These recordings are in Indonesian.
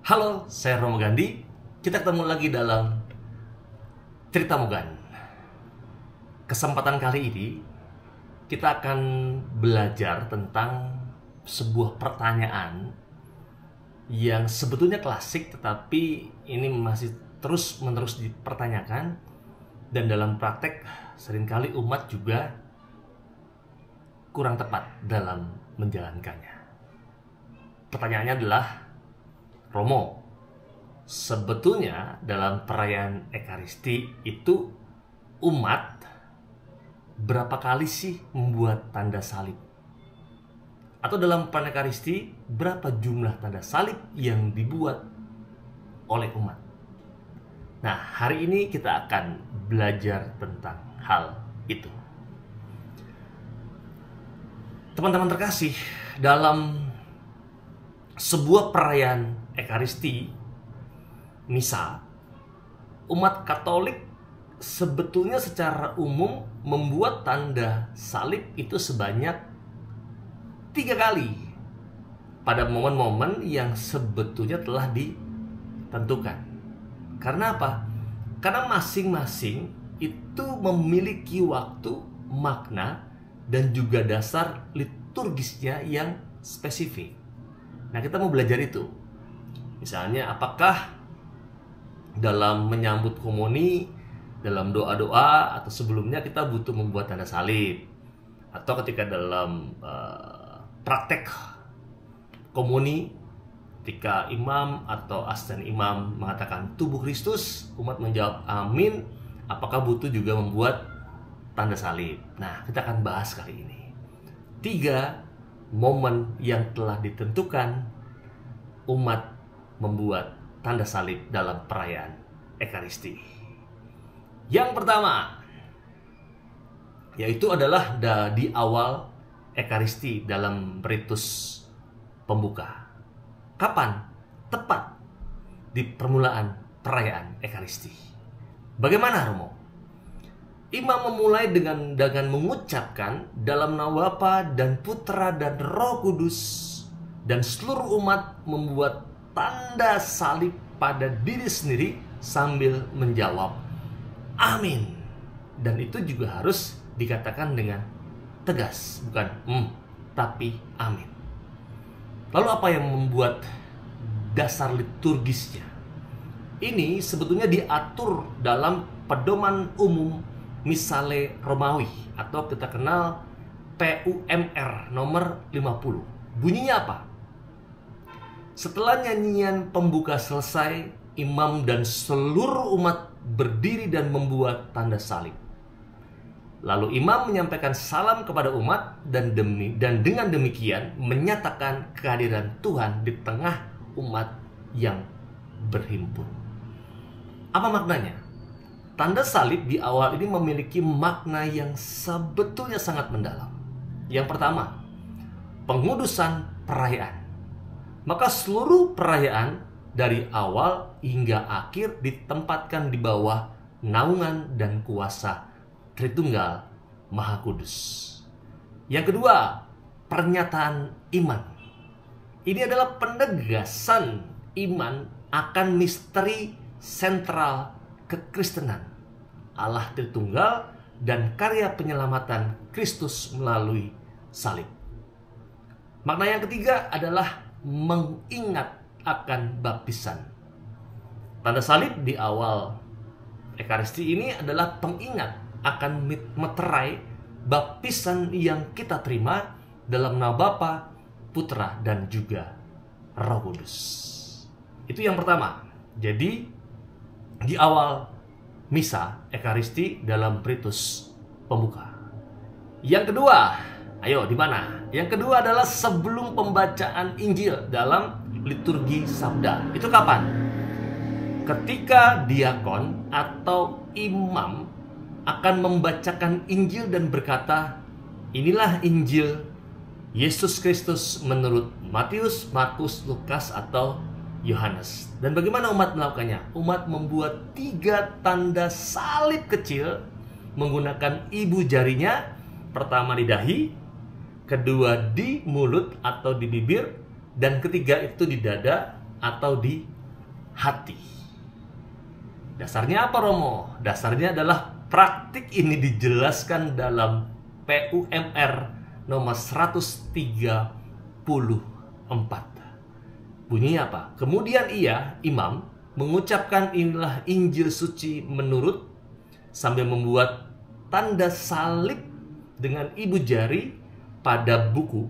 Halo, saya Romo Gandhi. Kita ketemu lagi dalam Cerita Mogan. Kesempatan kali ini kita akan belajar tentang sebuah pertanyaan yang sebetulnya klasik, tetapi ini masih terus-menerus dipertanyakan, dan dalam praktek seringkali umat juga kurang tepat dalam menjalankannya. Pertanyaannya adalah, Romo, sebetulnya dalam perayaan Ekaristi itu umat berapa kali sih membuat tanda salib? Atau dalam perayaan Ekaristi berapa jumlah tanda salib yang dibuat oleh umat? Nah, hari ini kita akan belajar tentang hal itu. Teman-teman terkasih, dalam sebuah perayaan Ekaristi, misa, umat Katolik sebetulnya secara umum membuat tanda salib itu sebanyak 3 kali pada momen-momen yang sebetulnya telah ditentukan. Karena apa? Karena masing-masing itu memiliki waktu, makna, dan juga dasar liturgisnya yang spesifik. Nah, kita mau belajar itu. Misalnya, apakah dalam menyambut komuni, dalam doa-doa, atau sebelumnya kita butuh membuat tanda salib? Atau ketika dalam praktek komuni, ketika imam atau asisten imam mengatakan tubuh Kristus, umat menjawab amin, apakah butuh juga membuat tanda salib? Nah, kita akan bahas kali ini 3 momen yang telah ditentukan umat membuat tanda salib dalam perayaan Ekaristi. Yang pertama, yaitu adalah di awal Ekaristi dalam ritus pembuka. Kapan? Tepat di permulaan perayaan Ekaristi. Bagaimana, Romo? Imam memulai dengan mengucapkan dalam nama Bapa dan Putra dan Roh Kudus, dan seluruh umat membuat tanda salib pada diri sendiri sambil menjawab amin. Dan itu juga harus dikatakan dengan tegas, bukan tapi amin. Lalu apa yang membuat dasar liturgisnya? Ini sebetulnya diatur dalam pedoman umum Misale Romawi, atau kita kenal PUMR nomor 50. Bunyinya apa? Setelah nyanyian pembuka selesai, imam dan seluruh umat berdiri dan membuat tanda salib. Lalu imam menyampaikan salam kepada umat dan dengan demikian menyatakan kehadiran Tuhan di tengah umat yang berhimpun. Apa maknanya? Tanda salib di awal ini memiliki makna yang sebetulnya sangat mendalam. Yang pertama, pengudusan perayaan. Maka seluruh perayaan dari awal hingga akhir ditempatkan di bawah naungan dan kuasa Tritunggal Maha Kudus. Yang kedua, pernyataan iman. Ini adalah penegasan iman akan misteri sentral kekristenan, Allah Tritunggal dan karya penyelamatan Kristus melalui salib. Makna yang ketiga adalah mengingat akan baptisan. Tanda salib di awal Ekaristi ini adalah pengingat akan meterai baptisan yang kita terima dalam nama Bapa, Putra, dan juga Roh Kudus. Itu yang pertama. Jadi di awal misa Ekaristi dalam ritus pembuka. Yang kedua, ayo di mana? Yang kedua adalah sebelum pembacaan Injil dalam liturgi sabda. Itu kapan? Ketika diakon atau imam akan membacakan Injil dan berkata, inilah Injil Yesus Kristus menurut Matius, Markus, Lukas, atau Yohanes. Dan bagaimana umat melakukannya? Umat membuat 3 tanda salib kecil menggunakan ibu jarinya. Pertama di dahi, kedua di mulut atau di bibir, dan ketiga itu di dada atau di hati. Dasarnya apa, Romo? Dasarnya adalah praktik ini dijelaskan dalam PUMR nomor 134. Bunyinya apa? Kemudian imam, mengucapkan inilah Injil suci menurut, sambil membuat tanda salib dengan ibu jari pada buku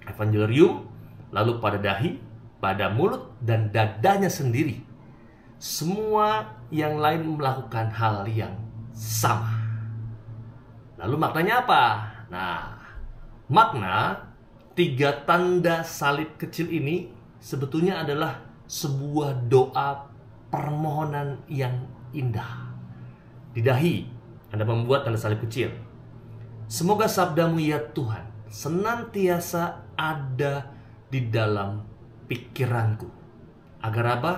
Evangelium, lalu pada dahi, pada mulut, dan dadanya sendiri. Semua yang lain melakukan hal yang sama. Lalu maknanya apa? Nah, makna 3 tanda salib kecil ini sebetulnya adalah sebuah doa permohonan yang indah. Di dahi, Anda membuat tanda salib kecil. Semoga sabdamu ya Tuhan senantiasa ada di dalam pikiranku. Agar apa?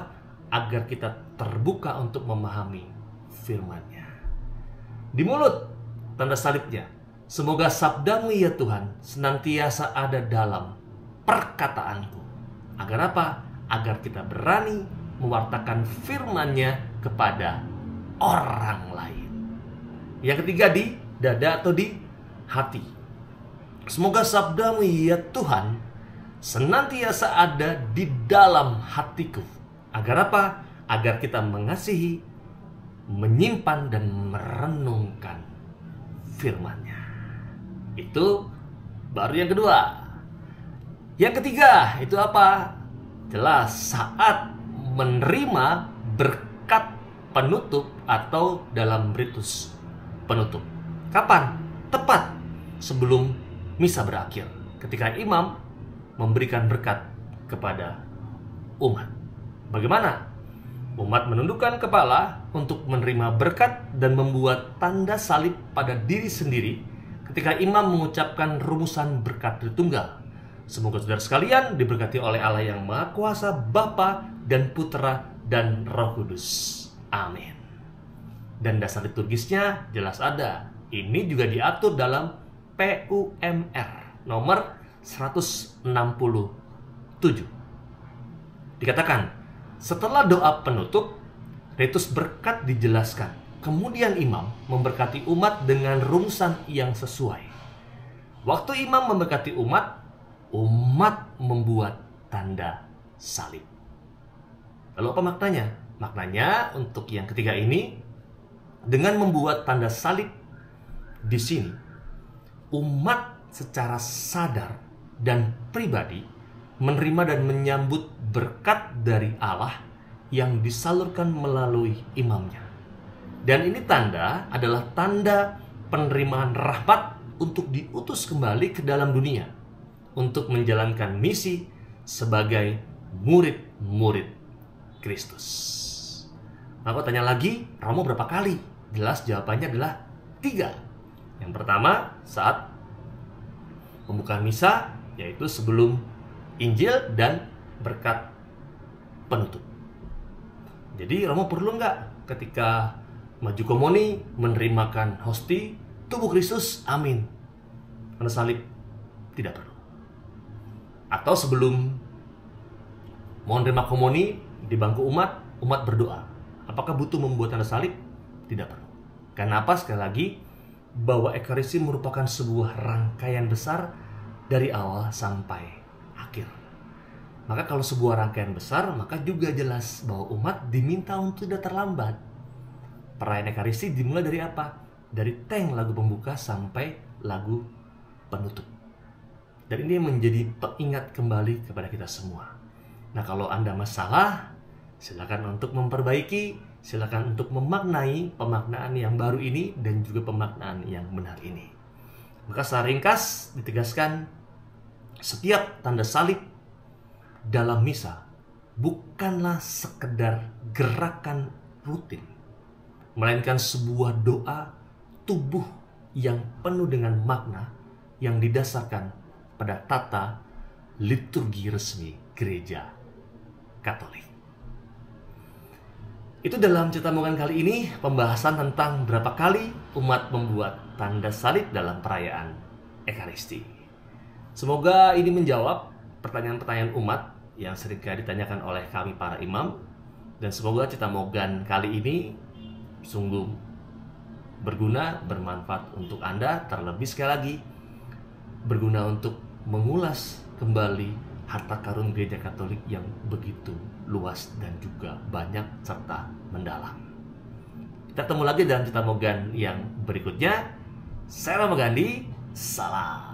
Agar kita terbuka untuk memahami firman-Nya. Di mulut, tanda salibnya. Semoga sabdamu ya Tuhan senantiasa ada dalam perkataanku. Agar apa? Agar kita berani mewartakan firman-Nya kepada orang lain. Yang ketiga, di dada atau di hati. Semoga sabdamu ya Tuhan senantiasa ada di dalam hatiku. Agar apa? Agar kita mengasihi, menyimpan, dan merenungkan firman-Nya. Itu baru yang kedua. Yang ketiga, itu apa? Jelas, saat menerima berkat penutup atau dalam ritus penutup. Kapan? Tepat sebelum misa berakhir, ketika imam memberikan berkat kepada umat. Bagaimana? Umat menundukkan kepala untuk menerima berkat dan membuat tanda salib pada diri sendiri ketika imam mengucapkan rumusan berkat Tritunggal. Semoga saudara sekalian diberkati oleh Allah yang Maha Kuasa, Bapa dan Putra dan Roh Kudus. Amin. Dan dasar liturgisnya jelas ada. Ini juga diatur dalam PUMR nomor 167. Dikatakan, setelah doa penutup, ritus berkat dijelaskan. Kemudian imam memberkati umat dengan rumusan yang sesuai. Waktu imam memberkati umat membuat tanda salib. Lalu apa maknanya? Maknanya untuk yang ketiga ini, dengan membuat tanda salib di sini, umat secara sadar dan pribadi menerima dan menyambut berkat dari Allah yang disalurkan melalui imamnya. Dan ini tanda adalah tanda penerimaan rahmat untuk diutus kembali ke dalam dunia untuk menjalankan misi sebagai murid-murid Kristus. Aku tanya lagi, Romo berapa kali? Jelas jawabannya adalah 3. Yang pertama saat pembukaan misa, yaitu sebelum Injil dan berkat penutup. Jadi Romo perlu nggak ketika maju komuni menerimakan hosti tubuh Kristus? Amin. Tanda salib tidak perlu. Atau sebelum mau menerima komuni di bangku umat berdoa. Apakah butuh membuat tanda salib? Tidak perlu. Karena apa? Sekali lagi, bahwa Ekaristi merupakan sebuah rangkaian besar dari awal sampai akhir. Maka kalau sebuah rangkaian besar, maka juga jelas bahwa umat diminta untuk tidak terlambat. Perayaan Ekaristi dimulai dari apa? Dari teng lagu pembuka sampai lagu penutup. Dan ini menjadi pengingat kembali kepada kita semua. Nah, kalau Anda masalah, silakan untuk memperbaiki, silakan untuk memaknai pemaknaan yang baru ini dan juga pemaknaan yang benar ini. Maka secara ringkas ditegaskan, setiap tanda salib dalam misa bukanlah sekedar gerakan rutin, melainkan sebuah doa tubuh yang penuh dengan makna yang didasarkan pada tata liturgi resmi Gereja Katolik. Itu dalam Cerita Mogan kali ini, pembahasan tentang berapa kali umat membuat tanda salib dalam perayaan Ekaristi. Semoga ini menjawab pertanyaan-pertanyaan umat yang seringkali ditanyakan oleh kami para imam. Dan semoga Cita Mogan kali ini sungguh berguna, bermanfaat untuk Anda. Terlebih sekali lagi berguna untuk mengulas kembali harta karun gereja Katolik yang begitu luas dan juga banyak serta mendalam. Kita ketemu lagi dalam Cita Mogan yang berikutnya. Saya Rama Gandhi, salam.